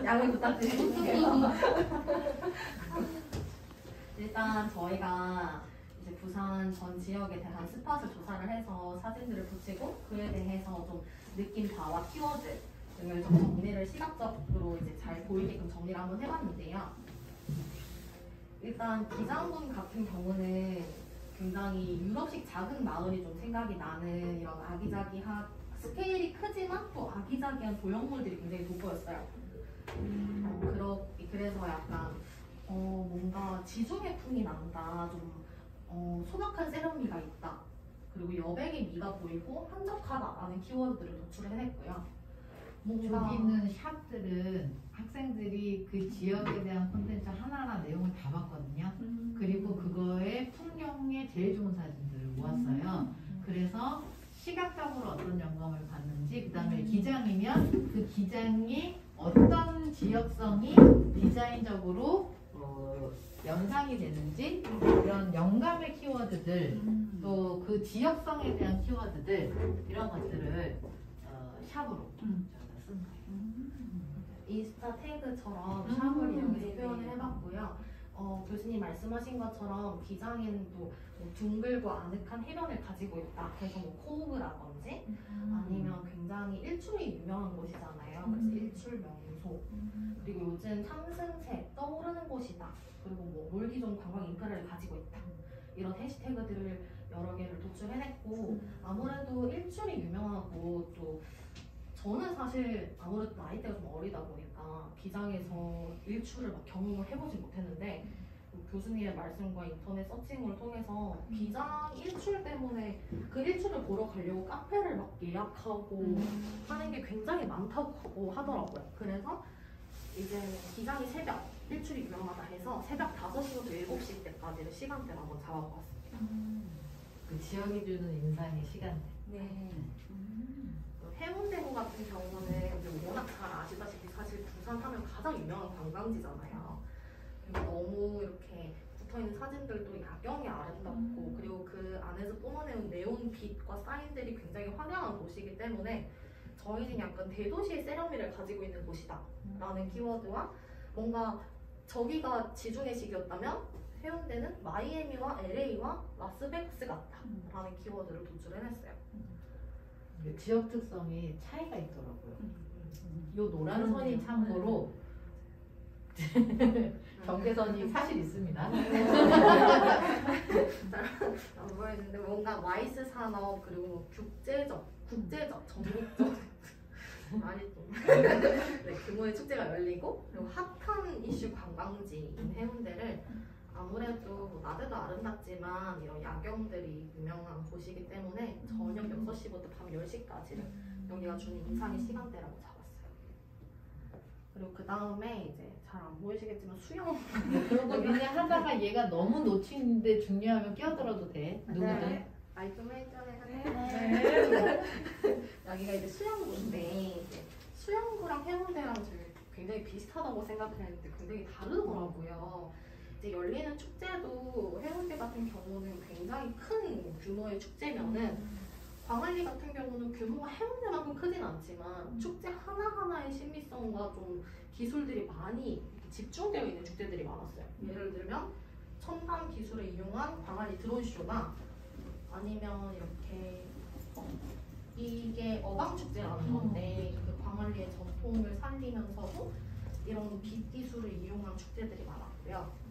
양해 부탁드립니다. 일단 저희가 이제 부산 전 지역에 대한 스팟을 조사를 해서 사진들을 붙이고 그에 대해서 좀 느낀 바와 키워드 등을 좀 정리를 시각적으로 이제 잘 보이게끔 정리를 한번 해봤는데요. 일단 기장군 같은 경우는 굉장히 유럽식 작은 마을이 좀 생각이 나는 이런 아기자기한 스케일이 크지만 또 아기자기한 조형물들이 굉장히 돋보였어요. 그래서 약간 뭔가 지중해 풍이 난다. 좀 소박한 세련미가 있다. 그리고 여백의 미가 보이고 한적하다라는 키워드들을 도출을 해냈고요. 저기 있는 샵들은 학생들이 그 지역에 대한 콘텐츠 하나하나 내용을 다 봤거든요. 그리고 그거에 풍경에 제일 좋은 사진들을 모았어요. 그래서 시각적으로 어떤 영감을 받는지, 그 다음에 기장이면 그 기장이 어떤 지역성이 디자인적으로 연상이 되는지 이런 영감의 키워드들, 또 그 지역성에 대한 키워드들, 이런 것들을 샵으로 쓴 거예요. 인스타 태그처럼 샵을 이용해서 표현을 해봤고요. 교수님 말씀하신 것처럼 기장에는 또 뭐 둥글고 아늑한 해변을 가지고 있다. 그래서 뭐 코우브라든지 아니면 굉장히 일출이 유명한 곳이잖아요. 그래서 일출 명소. 그리고 요즘 상승세 떠오르는 곳이다. 그리고 뭐 몰기 좋은 관광 인프라를 가지고 있다. 이런 해시태그들을 여러 개를 도출해냈고 아무래도 일출이 유명하고 또 저는 사실 아무래도 나이대가 좀 어리다 보니까 기장에서 일출을 막 경험을 해보진 못했는데 교수님의 말씀과 인터넷 서칭을 통해서 기장 일출 때문에 그 일출을 보러 가려고 카페를 막 예약하고 하는 게 굉장히 많다고 하더라고요. 그래서 이제 기장이 새벽 일출이 유명하다 해서 새벽 5시부터 7시 때까지를 시간대를 한번 잡아보았습니다. 그 지역이 주는 인상의 시간대. 네. 해운대구 같은 경우는 워낙 잘 아시다시피 사실 부산 하면 가장 유명한 관광지잖아요. 너무 이렇게 붙어있는 사진들도 야경이 아름답고 그리고 그 안에서 뿜어내는 네온 빛과 사인들이 굉장히 화려한 도시이기 때문에 저희는 약간 대도시의 세련미를 가지고 있는 곳이다 라는 키워드와 뭔가 저기가 지중해식이었다면 해운대는 마이애미와 LA와 라스베가스 같다 라는 키워드를 도출해냈어요. 지역 특성이 차이가 있더라고요. 요 노란 선이 참고로 경계선이 사실 있습니다. 안 보이는데 뭔가 와이스 산업 그리고 뭐 국제적, 전국적 말이 좀 네, 규모의 축제가 열리고 그리고 핫한 이슈 관광지인 해운대를 아무래도 뭐 낮에도 아름답지만 이런 야경들이 유명한 곳이기 때문에 저녁 6시부터 밤 10시까지를 여기가 주는 인상의 시간대라고 잡았어요. 그리고 그 다음에 이제 잘 안 보이시겠지만 수영 그러고 그냥 하다가 얘가 너무 놓치는데 중요하면 끼어들어도 돼. 누구든. 네. 아이 좀 해줘야 네. 여기가 이제 수영구인데 이제 수영구랑 해운대랑 굉장히 비슷하다고 생각했는데 굉장히 다르더라고요. 이제 열리는 축제도 해운대 같은 경우는 굉장히 큰 규모의 축제면은 광안리 같은 경우는 규모가 해운대만큼 크진 않지만 축제 하나하나의 신비성과 좀 기술들이 많이 집중되어 있는 축제들이 많았어요. 예를 들면 첨단 기술을 이용한 광안리 드론쇼나 아니면 이렇게 이게 어방축제라는 건데 그 광안리의 전통을 살리면서도 이런 빛 기술을 이용한 축제들이 많았고요.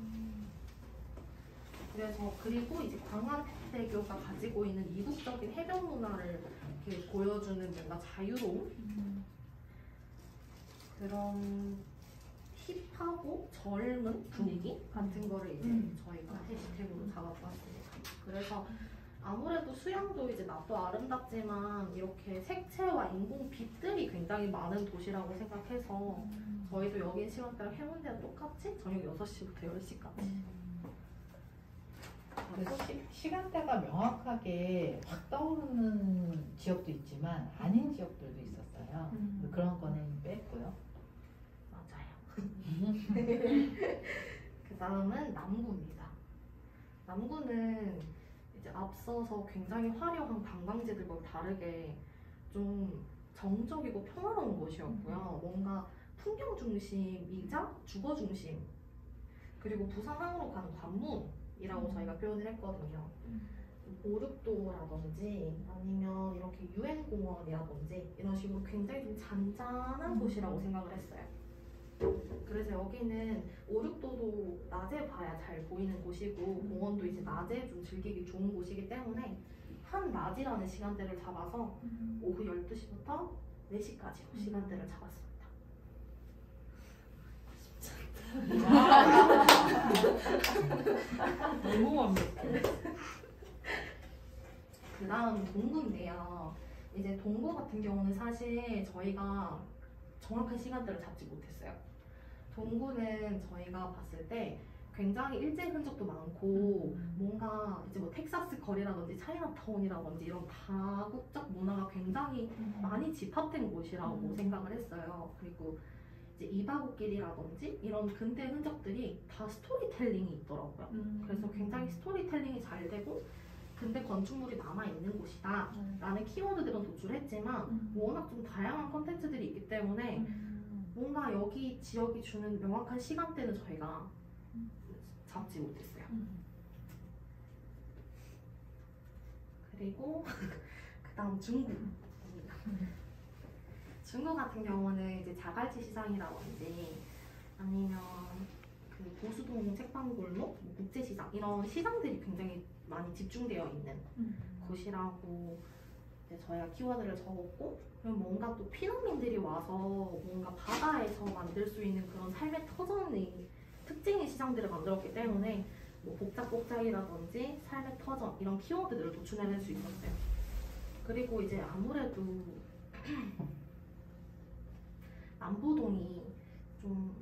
그래서 그리고 이제 광안대교가 가지고 있는 이국적인 해변 문화를 이렇게 보여주는 뭔가 자유로운 그런 힙하고 젊은 분위기 같은 거를 이제 저희가 해시태그로 잡아보았습니다. 그래서 아무래도 수영도 이제 낮도 아름답지만 이렇게 색채와 인공 빛들이 굉장히 많은 도시라고 생각해서 저희도 여기 시간대랑 해운대랑 똑같이 저녁 6시부터 10시까지 시간대가 명확하게 확 떠오르는 지역도 있지만 아닌 지역들도 있었어요. 그런 거는 뺐고요. 맞아요. 그 다음은 남구입니다. 남구는 이제 앞서서 굉장히 화려한 관광지들과 다르게 좀 정적이고 평화로운 곳이었고요. 뭔가 풍경 중심이자 주거 중심 그리고 부산항으로 가는 관문이라고 저희가 표현을 했거든요. 오륙도라든지 아니면 이렇게 유엔공원이라든지 이런 식으로 굉장히 좀 잔잔한 곳이라고 생각을 했어요. 그래서 여기는 오륙도도 낮에 봐야 잘 보이는 곳이고 공원도 이제 낮에 좀 즐기기 좋은 곳이기 때문에 한낮이라는 시간대를 잡아서 오후 12시부터 4시까지로 시간대를 잡았습니다. 너무 완벽해. 그 다음 동구인데요. 이제 동구 같은 경우는 사실 저희가 정확한 시간대를 잡지 못했어요. 동구는 저희가 봤을 때 굉장히 일제 흔적도 많고 뭔가 이제 뭐 텍사스 거리라든지 차이나타운이라든지 이런 다국적 문화가 굉장히 많이 집합된 곳이라고 생각을 했어요. 그리고 이제 이바구길이라든지 이런 근대 흔적들이 다 스토리텔링이 있더라고요. 그래서 굉장히 스토리텔링이 잘 되고 근대 건축물이 남아있는 곳이다 라는 키워드들은 도출했지만 워낙 좀 다양한 컨텐츠들이 있기 때문에 뭔가 여기 지역이 주는 명확한 시간대는 저희가 잡지 못했어요. 그리고 그 다음 중구입니다. 중구 같은 경우는 이제 자갈치 시장이라든지 아니면 그 보수동 책방골목, 국제시장 이런 시장들이 굉장히 많이 집중되어 있는 곳이라고 이제 저희가 키워드를 적었고 그리고 뭔가 또 피난민들이 와서 뭔가 바다에서 만들 수 있는 그런 삶의 터전이 특징의 시장들을 만들었기 때문에 뭐 복작복작이라든지 삶의 터전 이런 키워드들을 도출해낼 수 있었어요. 그리고 이제 아무래도 남부동이 좀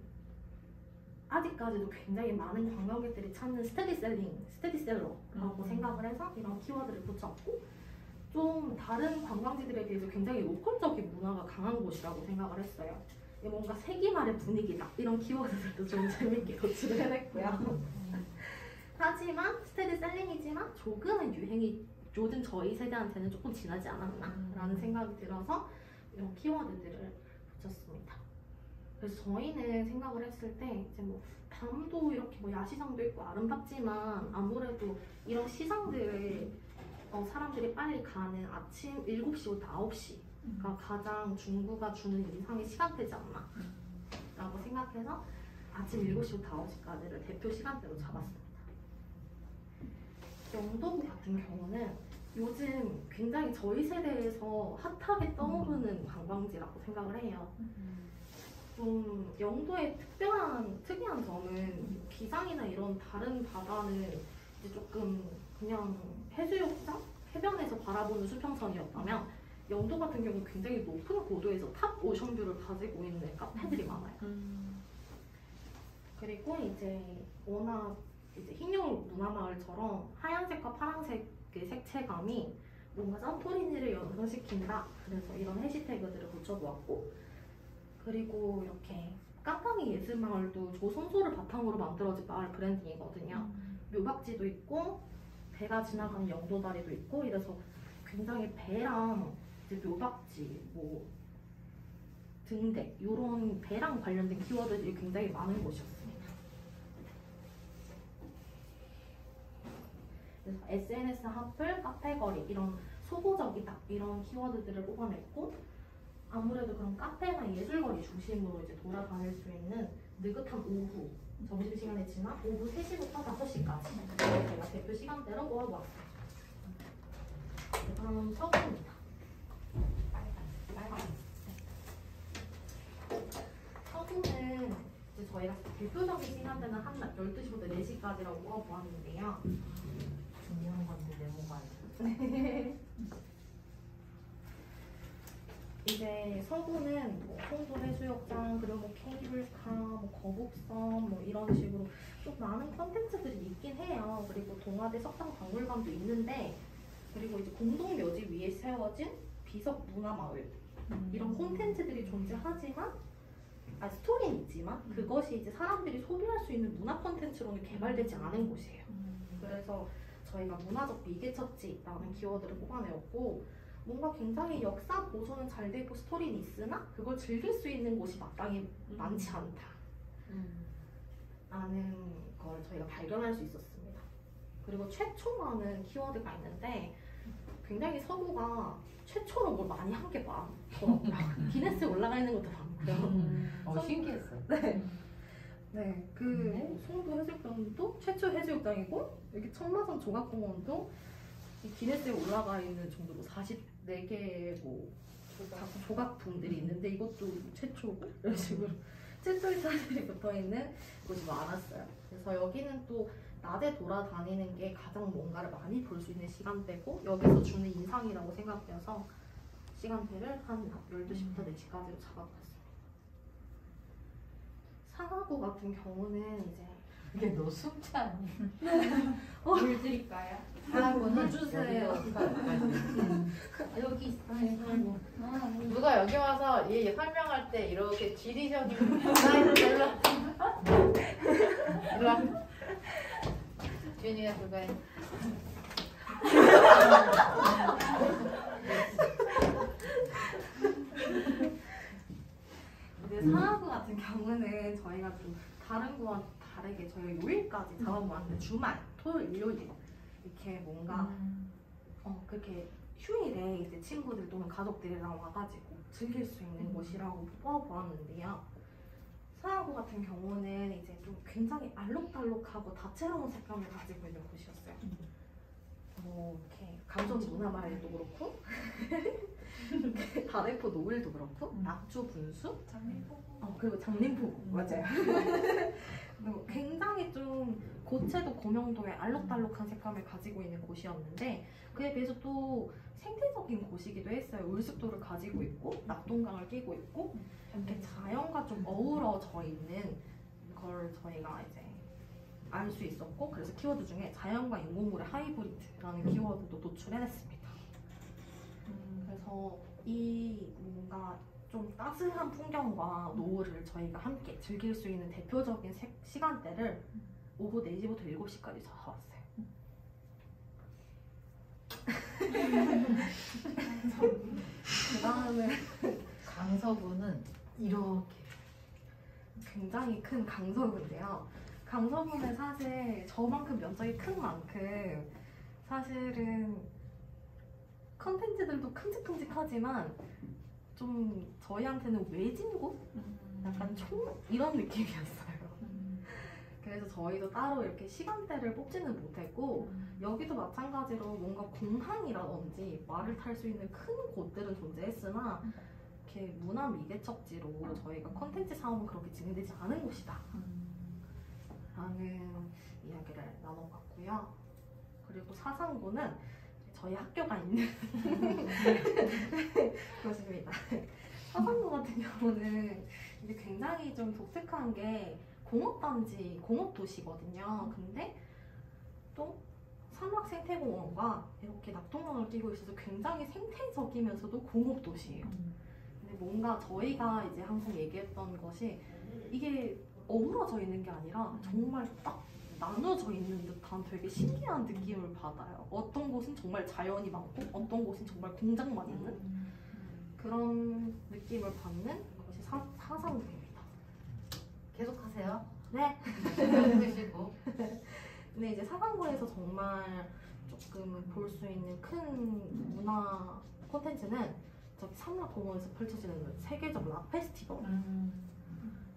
아직까지도 굉장히 많은 관광객들이 찾는 스테디셀러라고 생각을 해서 이런 키워드를 붙였고 좀 다른 관광지들에 비해서 굉장히 로컬적인 문화가 강한 곳이라고 생각을 했어요. 뭔가 세기말의 분위기다 이런 키워드들도 좀 재밌게 도출을 해냈고요. 하지만 스테디셀링이지만 조금은 유행이 요즘 저희 세대한테는 조금 지나지 않았나라는 생각이 들어서 이런 키워드들을 붙였습니다. 그래서 저희는 생각을 했을 때 이제 뭐 밤도 이렇게 뭐 야시장도 있고 아름답지만 아무래도 이런 시장들을 사람들이 빨리 가는 아침 7시부터 9시가 가장 중구가 주는 인상의 시간대지 않나 라고 생각해서 아침 7시부터 9시까지를 대표 시간대로 잡았습니다. 영동 같은 경우는 요즘 굉장히 저희 세대에서 핫하게 떠오르는 관광지라고 생각을 해요. 좀 영도의 특이한 점은 기상이나 이런 다른 바다는 이제 조금 그냥 해수욕장? 해변에서 바라보는 수평선이었다면 영도 같은 경우는 굉장히 높은 고도에서 탑 오션뷰를 가지고 있는 카페들이 많아요. 그리고 이제 워낙 이제 흰용 문화마을처럼 하얀색과 파란색의 색채감이 뭔가 산토리니를 연상시킨다. 그래서 이런 해시태그들을 붙여보았고 그리고 이렇게 깜깜이 예술마을도 조선소를 바탕으로 만들어진 마을 브랜딩이거든요. 묘박지도 있고 배가 지나가는 영도다리도 있고 이래서 굉장히 배랑 이제 묘박지, 뭐 등대 이런 배랑 관련된 키워드들이 굉장히 많은 곳이었습니다. 그래서 SNS 핫플, 카페거리 이런 소고적이다 이런 키워드들을 뽑아냈고 아무래도 그런 카페나 예술거리 중심으로 이제 돌아다닐 수 있는 느긋한 오후 점심시간에 지나 오후 3시부터 5시까지 제가 대표 시간대로 모아보았어요. 다음 서구입니다. 서구는 이제 저희가 대표적인 시간대는 한낮 12시부터 4시까지라고 모아보았는데요. 중요한 건데 메모가 안 네. 이제 서구는 뭐 홍도 해수욕장 그리고 뭐 케이블카, 뭐 거북선 뭐 이런 식으로 좀 많은 컨텐츠들이 있긴 해요. 그리고 동아대 석당 박물관도 있는데 그리고 이제 공동 묘지 위에 세워진 비석 문화마을 이런 콘텐츠들이 존재하지만 스토리는 있지만 그것이 이제 사람들이 소비할 수 있는 문화 콘텐츠로는 개발되지 않은 곳이에요. 그래서 저희가 문화적 미개척지라는 키워드를 뽑아내었고 뭔가 굉장히 역사 보존은 잘 되고 스토리는 있으나 그걸 즐길 수 있는 곳이 마땅히 많지 않다 라는 걸 저희가 발견할 수 있었습니다. 그리고 최초라는 키워드가 있는데 굉장히 서구가 최초로 뭘 많이 한 게 많더라고요. 기네스에 올라가 있는 것도 많고요. 신기했어. 네, 그 송도 해수욕장도 최초 해수욕장이고 여기 청마선 조각공원도 이 기네스에 올라가 있는 정도로 44개 뭐 조각품들이 있는데 이것도 최초고 이런 식으로 최초의 사실이 붙어있는 곳이 많았어요. 그래서 여기는 또 낮에 돌아다니는 게 가장 뭔가를 많이 볼 수 있는 시간대고 여기서 주는 인상이라고 생각해서 시간대를 한 12시부터 4시까지로 잡아봤습니다. 상하고 같은 경우는 이제 이게 너 숨차 아니야? 물 드릴까요? 사고는 주세요. 여기 있어요. 누가 여기 와서 얘 설명할 때 이렇게 지리적인 사이드 일로 일로 준이가 그거 해. 근데 상하구 같은 경우는 저희가 좀 다른 구와 다르게 저희가 요일까지 잡아보았는데 주말, 토요일, 일요일 이렇게 뭔가 그렇게 휴일에 이제 친구들 또는 가족들이랑 와가지고 즐길 수 있는 곳이라고 뽑아보았는데요. 상하구 같은 경우는 이제 좀 굉장히 알록달록하고 다채로운 색감을 가지고 있는 곳이었어요. 뭐 이렇게 감전 문화마을도 그렇고 다대포 노을도 그렇고 낙조 분수 그리고 장림포구 맞아요. 그리고 굉장히 좀 고채도 고명도의 알록달록한 색감을 가지고 있는 곳이었는데 그에 비해서 또 생태적인 곳이기도 했어요. 울숙도를 가지고 있고 낙동강을 끼고 있고 이렇게 자연과 좀 어우러져 있는 걸 저희가 이제 알 수 있었고 그래서 키워드 중에 자연과 인공물의 하이브리드라는 키워드도 노출해냈습니다. 그래서 이 뭔가 좀 따스한 풍경과 노을을 저희가 함께 즐길 수 있는 대표적인 시간대를 오후 4시부터 7시까지 잡아왔어요. 그 다음에 강서구는 이렇게 굉장히 큰 강서구인데요. 강서구는 사실 저만큼 면적이 큰 만큼 사실은 컨텐츠들도 큼직큼직하지만 좀 저희한테는 외진 곳? 약간 촌? 이런 느낌이었어요. 그래서 저희도 따로 이렇게 시간대를 뽑지는 못했고 여기도 마찬가지로 뭔가 공항이라든지 말을 탈 수 있는 큰 곳들은 존재했으나 이렇게 문화 미개척지로 저희가 컨텐츠 사업은 그렇게 진행되지 않은 곳이다 라는 이야기를 나눠봤고요. 그리고 사상구는 저희 학교가 있는 곳입니다. 사상구 같은 경우는 이게 굉장히 좀 독특한 게 공업단지, 공업도시거든요. 근데 또 산락생태공원과 이렇게 낙동강을 끼고 있어서 굉장히 생태적이면서도 공업도시예요. 근데 뭔가 저희가 이제 항상 얘기했던 것이 이게 어우러져 있는 게 아니라 정말 딱 나눠져 있는 듯한 되게 신기한 느낌을 받아요. 어떤 곳은 정말 자연이 많고 어떤 곳은 정말 공장만 있는 그런 느낌을 받는 것이 사상구입니다. 계속하세요. 네. 해주시고. 근데 이제 사상구에서 정말 조금 볼 수 있는 큰 문화 콘텐츠는 저기 삼락공원에서 펼쳐지는 세계적 락 페스티벌.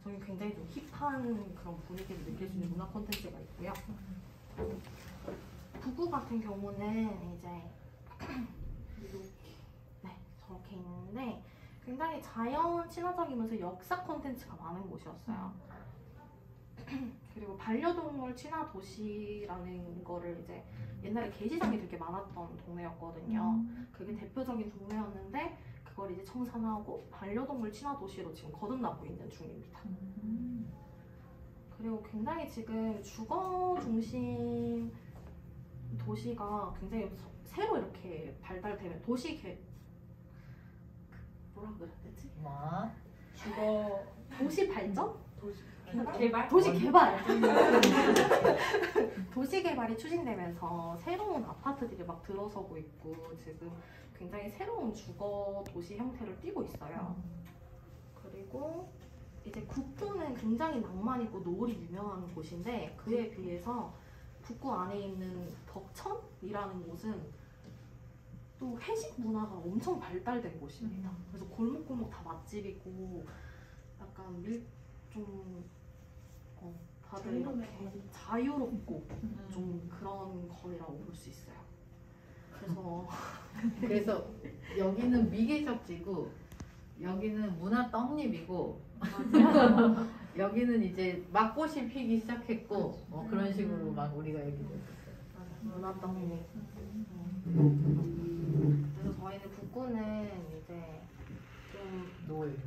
저기 굉장히 좀 힙한 그런 분위기를 느낄 수 있는 문화 콘텐츠가 있고요. 부구 같은 경우는 이제 네 저렇게 있는데 굉장히 자연 친화적이면서 역사 콘텐츠가 많은 곳이었어요. 그리고 반려동물 친화 도시라는 거를 이제 옛날에 게시장이 되게 많았던 동네였거든요. 그게 대표적인 동네였는데 그걸 이제 청산하고 반려동물 친화 도시로 지금 거듭나고 있는 중입니다. 그리고 굉장히 지금 주거 중심 도시가 굉장히 새로 이렇게 발달되면 뭐라 그래야 되지? 뭐? 주거 도시 발전? 개발? 도시 개발. 도시 개발이 추진되면서 새로운 아파트들이 막 들어서고 있고 지금 굉장히 새로운 주거 도시 형태를 띠고 있어요. 그리고 이제 국부는 굉장히 낭만 있고 노을이 유명한 곳인데 그에 비해서 북구 안에 있는 덕천이라는 곳은 또 회식 문화가 엄청 발달된 곳입니다. 그래서 골목골목 다 맛집이고 약간 다들 이렇게 자유롭고 좀 그런 거리라고 볼 수 있어요. 그래서 여기는 미개척지고 여기는 문화 떡잎이고 여기는 이제 막 꽃이 피기 시작했고 그런 식으로 막 우리가 얘기를 했었어요. 문화 떡잎. 그래서 저희는 북구는 이제 좀 노을.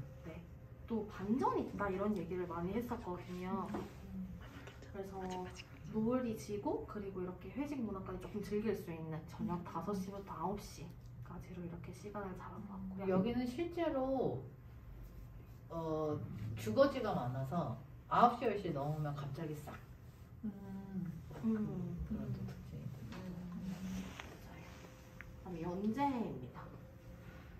또 반전이 있다 이런 얘기를 많이 했었거든요. 그래서 노을이 지고 그리고 이렇게 회식 문화까지 조금 즐길 수 있는 저녁 5시부터 9시까지로 이렇게 시간을 잡아봤고요. 여기는 실제로 주거지가 많아서 9시, 10시 넘으면 갑자기 싹 그런 특징이 그다음에 연제입니다.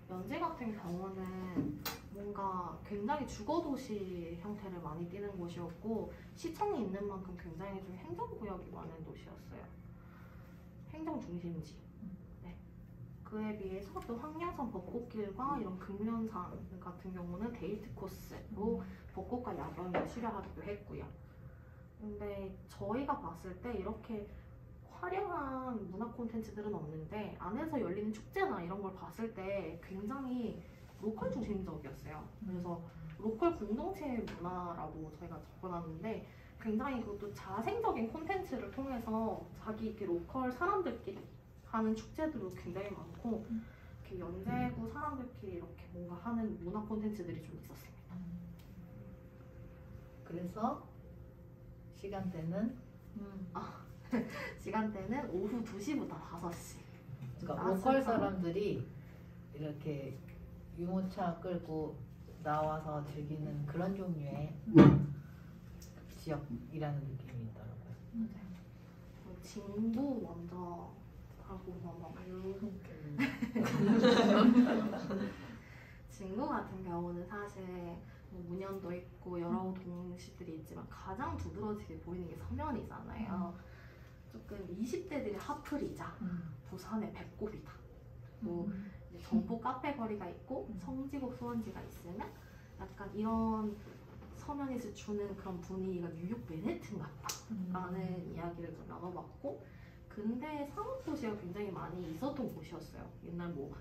연제 같은 경우는 뭔가 굉장히 주거도시 형태를 많이 띠는 곳이었고 시청이 있는 만큼 굉장히 좀 행정구역이 많은 도시였어요. 행정중심지. 네. 그에 비해서 또 황야산 벚꽃길과 이런 금련산 같은 경우는 데이트 코스로 벚꽃과 야경을 수려하기도 했고요. 근데 저희가 봤을 때 이렇게 화려한 문화 콘텐츠들은 없는데 안에서 열리는 축제나 이런 걸 봤을 때 굉장히 로컬 중심적이었어요. 그래서 로컬 공동체 문화라고 저희가 적어놨는데 굉장히 그것도 자생적인 콘텐츠를 통해서 자기 이렇게 로컬 사람들끼리 하는 축제들도 굉장히 많고 이렇게 연제구 사람들끼리 이렇게 뭔가 하는 문화 콘텐츠들이 좀 있었습니다. 그래서 시간대는 시간대는 오후 2시부터 5시. 그러니까 로컬 사람들이 이렇게 유모차 끌고 나와서 즐기는 그런 종류의 지역이라는 느낌이 있더라고요. 진구 먼저 하고 넘어가요. 진구 같은 경우는 사실 뭐 문현도 있고 여러 동시들이 있지만 가장 두드러지게 보이는 게 서면이잖아요. 조금 20대들의 핫플이자 부산의 배꼽이다. 뭐 이제 점포 카페 거리가 있고 성지국 수원지가 있으면 약간 이런 서면에서 주는 그런 분위기가 뉴욕 맨해튼 같다라는 이야기를 좀 나눠봤고 근대 상업도시가 굉장히 많이 있었던 곳이었어요. 옛날 뭐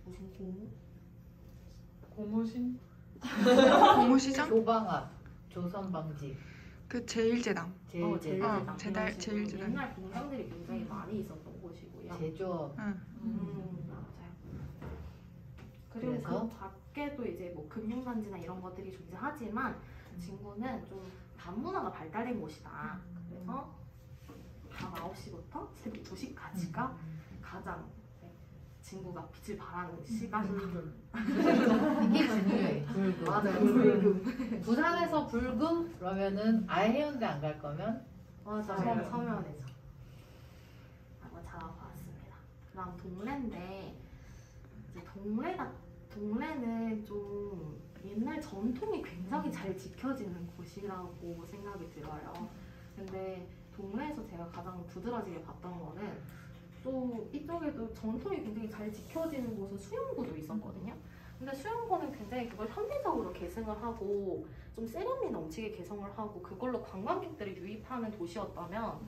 무슨 고무신? 고무시장? 조방학, 조선방직, 그 제일제당. 제일제당, 제일제당. 옛날 공장들이 굉장히 많이 있었던 곳이고요. 제조업. 맞아요. 그리고 그래서? 그 밖에도 이제 뭐 금융단지나 이런 것들이 존재하지만 진구는 좀 반문화가 발달된 곳이다. 그래서 밤 9시부터 새벽 2시까지가 가장 진구가 빛을 발하는 시간이다. 이게 중요해. 불금. 맞아요. 불금. 부산에서 불금 그러면은 아예 해운대 안 갈 거면 맞아요. 서면. 서면에서. 한번 잡아봤습니다. 그다음 동래인데 이제 동래는 좀 옛날 전통이 굉장히 잘 지켜지는 곳이라고 생각이 들어요. 근데 동래에서 제가 가장 두드러지게 봤던 거는 또 이쪽에도 전통이 굉장히 잘 지켜지는 곳은 수영구도 있었거든요. 근데 수영구는 굉장히 그걸 현대적으로 개성을 하고 좀 세련미 넘치게 개성을 하고 그걸로 관광객들을 유입하는 도시였다면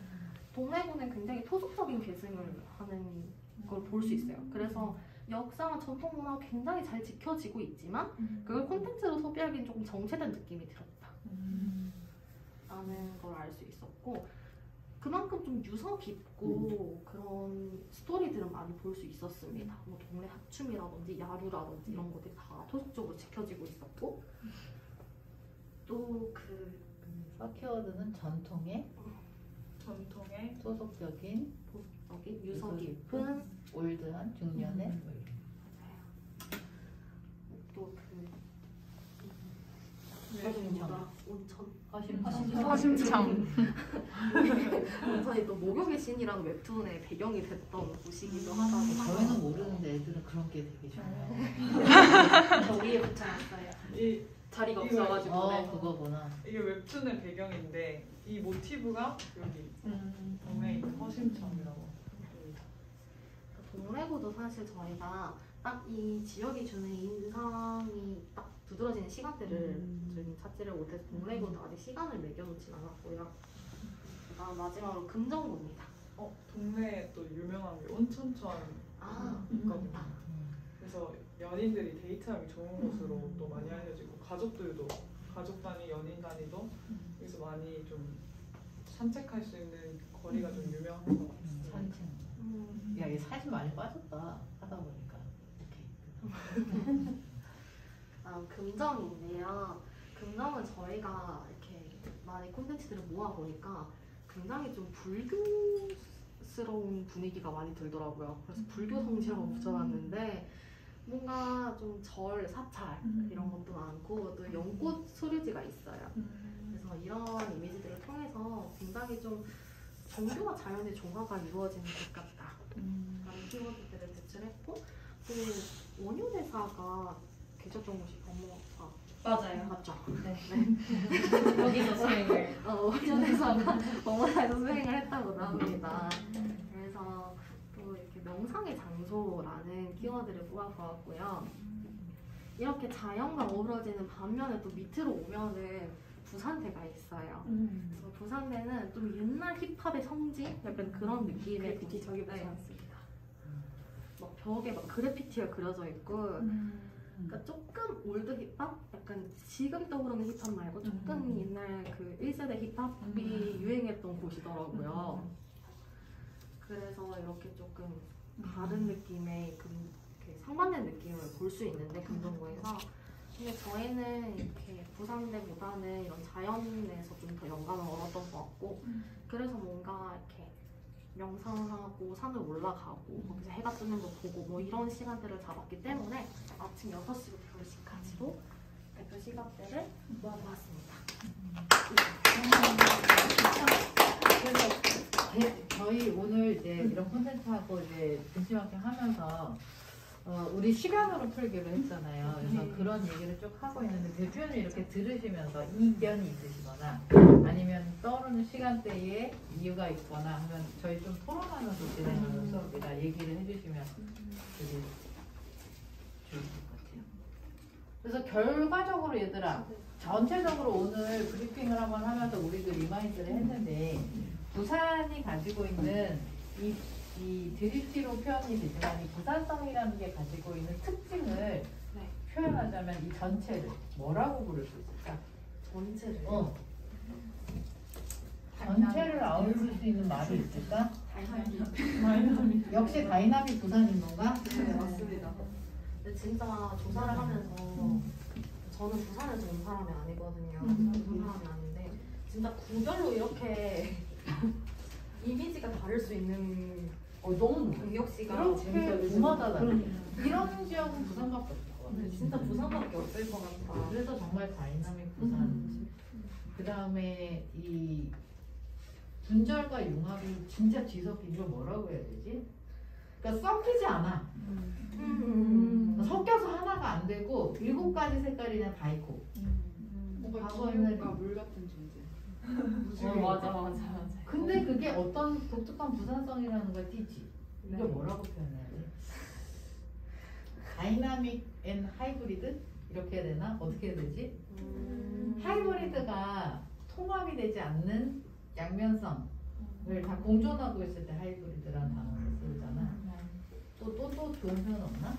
동래구는 굉장히 토속적인 개성을 하는 걸 볼 수 있어요. 그래서 역사와 전통 문화가 굉장히 잘 지켜지고 있지만 그걸 콘텐츠로 소비하기엔 조금 정체된 느낌이 들었다 라는 걸 알 수 있었고 그만큼 좀 유서 깊고 그런 스토리들은 많이 볼 수 있었습니다. 뭐 동네 합춤이라든지 야루라든지 이런 것들이 다 토속적으로 지켜지고 있었고 또 서키워드는 전통의 소속적인 토속적인 유서 깊은 올드한 중년의 또 뭐더라? 온천. 화심청. 온천이 또 목욕의 신이라는 웹툰의 배경이 됐던 곳이기도 하다고. 저희는 모르는데 애들은 그런 게 되게 좋아요. 저 위에 붙여놨어요. 이 자리가 이거- 없어가지고. 네. 그거구나. 이게 웹툰의 배경인데 이 모티브가 여기 동네에 있는 허심청이라고 합니다. 동래구도 사실 저희가 딱 이 지역이 주는 인상이 딱 두드러지는 시간대를 저희는 찾지를 못해서 동래구도 아직 시간을 매겨놓진 않았고요. 그다음 마지막으로 금정구입니다. 동네에 또 유명한 게 온천천 아, 있거든요. 맞다. 그래서 연인들이 데이트하기 좋은 곳으로 또 많이 알려지고 가족들도 가족 단위, 연인 단위도 여기서 많이 좀 산책할 수 있는 거리가 좀 유명한 것 같아요. 산책. 야, 이 사진 많이 빠졌다. 하다 보니까. 이렇게. 금정인데요. 금정은 저희가 이렇게 많이 콘텐츠들을 모아보니까 굉장히 좀 불교스러운 분위기가 많이 들더라고요. 그래서 불교 성지라고 붙여놨는데 뭔가 좀 절, 사찰 이런 것도 많고 또 연꽃 소류지가 있어요. 그래서 이런 이미지들을 통해서 굉장히 좀 정교와 자연의 조화가 이루어지는 것 같다 라는 키워드들을 제출했고 또 원효대사가 계셨던 곳이 법무사 맞아요. 맞죠? 네. 네. 여기서 수행을. 원효대사가 법무사에서 수행을 했다고 나옵니다. 그래서 또 이렇게 명상의 장소라는 키워드를 뽑아보았고요. 이렇게 자연과 어우러지는 반면에 또 밑으로 오면은 부산대가 있어요. 그래서 부산대는 좀 옛날 힙합의 성지? 약간 그런 느낌의 그래피티 저기 네. 붙여놨습니다. 막 벽에 막 그래피티가 그려져 있고 그러니까 조금 올드 힙합? 약간 지금 떠오르는 힙합 말고 조금 옛날 그 1세대 힙합이 유행했던 곳이더라고요. 그래서 이렇게 조금 다른 느낌의 이렇게 상반된 느낌을 볼 수 있는데 금정구에서 근데 저희는 이렇게 부산대보다는 이런 자연에서 좀 더 영감을 얻었던 것 같고 그래서 뭔가 이렇게 명상하고 산을 올라가고 거기서 해가 뜨는 거 보고 뭐 이런 시간대를 잡았기 때문에 아침 6시부터 10시까지로 대표 시간대를 모아보았습니다. 그래서 저희 오늘 이제 이런 콘텐츠하고 이제 등심학교 하면서 우리 시간으로 풀기로 했잖아요. 그래서 그런 얘기를 쭉 하고 있는데 대표님 이렇게 들으시면서 이견이 있으시거나 아니면 떠오르는 시간대에 이유가 있거나 하면 저희 좀 토론하면서 진행하는 수업이라 얘기를 해주시면 되게 좋을 것 같아요. 그래서 결과적으로 얘들아 전체적으로 오늘 브리핑을 한번 하면서 우리도 리마인드를 했는데 부산이 가지고 있는 이 드립티로 표현이 되지만 이 부산성이라는 게 가지고 있는 특징을 표현하자면 이 전체를 뭐라고 부를 수 있을까? 전체를 전체를 아우를 수 있는 말이 있을까? 다이나믹. 역시 다이나믹 부산인 건가? 네, 맞습니다. 근데 진짜 조사를 하면서 저는 부산에서 온 사람이 아니거든요. 온 사람이 아닌데 진짜 구별로 이렇게 이미지가 다를 수 있는 너무 경력시가 이렇게 도마다 이런 지역은 부산밖에 없을 것 같아요. 진짜 부산밖에 없을 것 같다. 그래서 정말 다이나믹 부산. 그 다음에 이 분절과 융합이 진짜 뒤섞인 걸 뭐라고 해야 되지? 그러니까 섞이지 않아. 섞여서 하나가 안 되고 7가지 색깔이나 다 있고. 뭔가 과거에는 기운과 물 같은 존재. 맞아. 근데 그게 어떤 독특한 부산성이라는 걸 띠지. 이걸 네. 뭐라고 표현해야 돼? 다이나믹 앤 하이브리드? 이렇게 해야 되나? 어떻게 해야 되지? 하이브리드가 통합이 되지 않는 양면성을 다 공존하고 있을 때 하이브리드라는 단어를 쓰잖아. 또 좋은 표현 없나?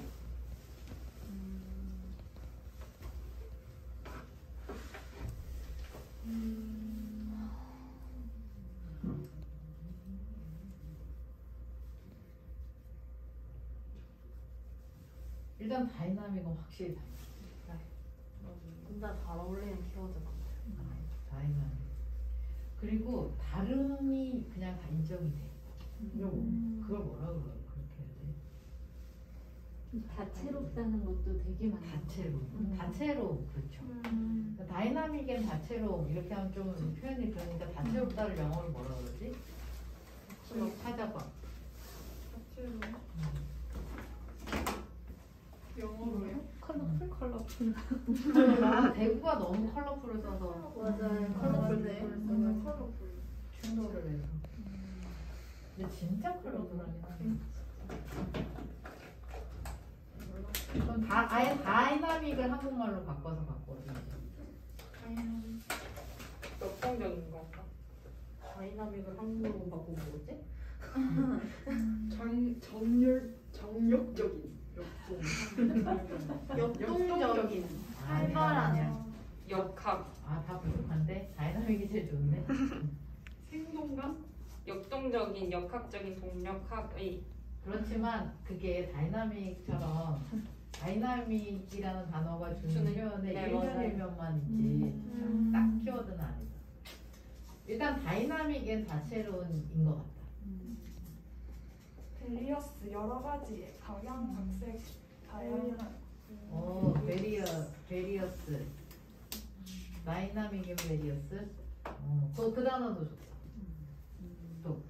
일단 다이나믹은 확실히 진짜 잘 어울리는 키워드 같아요. 다이나믹. 그리고 다름이 그냥 다 인정이 돼. 그걸 뭐라고 그렇게 해야 돼? 다채롭다는 것도 되게 많아요. 다채로움. 다채로움 그렇죠. 그러니까 다이나믹엔 다채로움 이렇게 하면 좀 표현이 그러니까 다채롭다를 영어로 뭐라 그러지? 좀 찾아봐. 영어로요? 컬러풀. 아, 대구가 너무 컬러풀을 써서 맞아요. 컬러풀네. 컬러풀. 충돌을 해서. 근데 진짜 컬러풀하긴 하네. 그럼 아예 다이나믹을 한국말로 바꿔서 바꿔줘. 역동적인 건가? 다이나믹을 한국어로 바꾸고 뭐지? 정력적인 역동적인. 활발한. 역학. 아, 다 부족한데? 다이나믹이 제일 좋은데? 생동감? 역동적인 역학적인 동력학의. 그렇지만 그게 다이나믹처럼 다이나믹이라는 단어가 주는 주는- 표현에 네, 일면일면만 있지 딱 키워드는 아니다. 일단 다이나믹엔 다채로운인 것 같다. 벨리어스 여러 가지 각양각색 다양한 베리어스 다이나믹인 베리어스 그 단어도 좋다. 또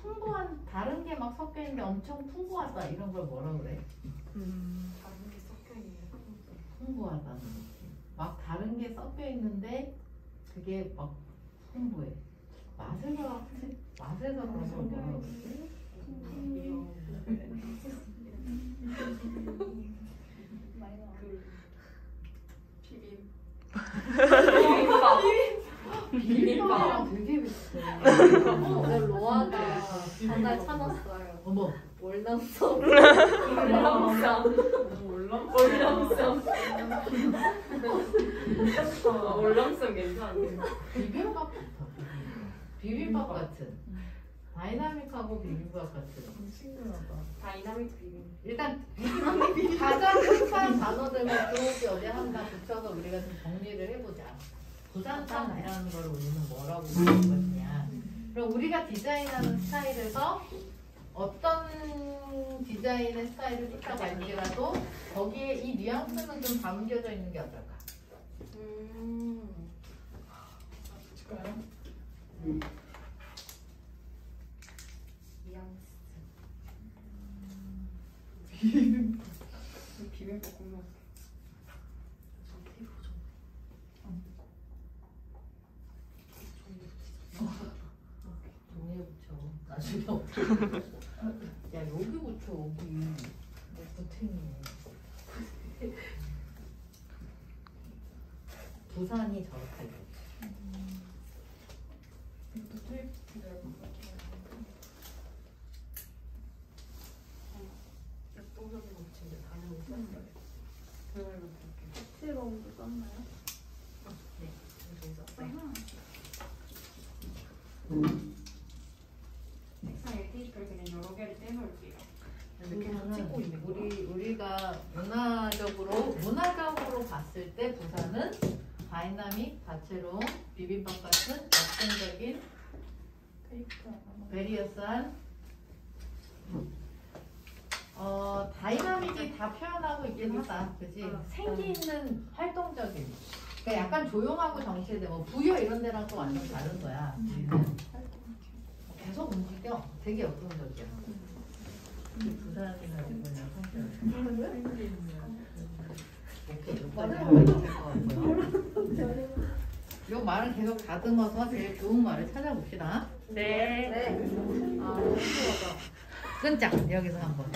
풍부한 다른 게 막 섞여 있는데 엄청 풍부하다 이런 걸 뭐라 그래? 다른 게 섞여 있는 풍부하다는 느낌. 막 다른 게 섞여 있는데 그게 막 풍부해. 맛에서 그런 걸 뭐라 그러지? 비빔밥이랑 되게 비슷해. 오늘 로아가 하나 찾았어요. 어머. 월남성. 월남성 괜찮은데. 비빔밥 좋다. 비빔밥 같은. 다이나믹하고 비빔밥 같은. 친근하다. 다이나믹 비빔. 일단 가장 흡사한 단어들만 들어오기 어디 한다 붙여서 우리가 좀 정리를 해보자. 부산탕이라는 걸 우리는 뭐라고 부르는 것이냐. 그럼 우리가 디자인하는 스타일에서 어떤 디자인의 스타일을 쫓아갈지라도 거기에 이 뉘앙스는 좀 담겨져 있는 게 어떨까? 줄까요? 비빔밥 국물. 종이에 붙여. 나중에 어떻게 야 여기 붙여 여기. 뭐 고탱이네. 부산이 저렇게 돼. 이것도 테이프 기다려봐. 역동적인 거 진짜 다이나믹 썼어요. 대화를 볼게. 실험도 썼나요? 네, 엄청 썼어요. 색상의 테이프를 그냥 여러 개를 떼놓을게요. 이렇게 찍고 있네. 우리가 문화적으로 봤을 때 부산은 다이나믹, 다채로움, 비빔밥 같은 역동적인 베리어스한 다이나믹이 다 표현하고 있긴 하다. 그치? 생기 있는 활동적인. 그러니까 약간 조용하고 정체돼. 뭐 부여 이런 데랑 또 완전 다른 거야. 우리는 계속 움직여. 되게 역동적이야. 부산이나 이거는 성격. 오케이, 될것 같고요. 요 말은 계속 다듬어서 제일 좋은 말을 찾아봅시다. 네. 끊자. 여기서 한번.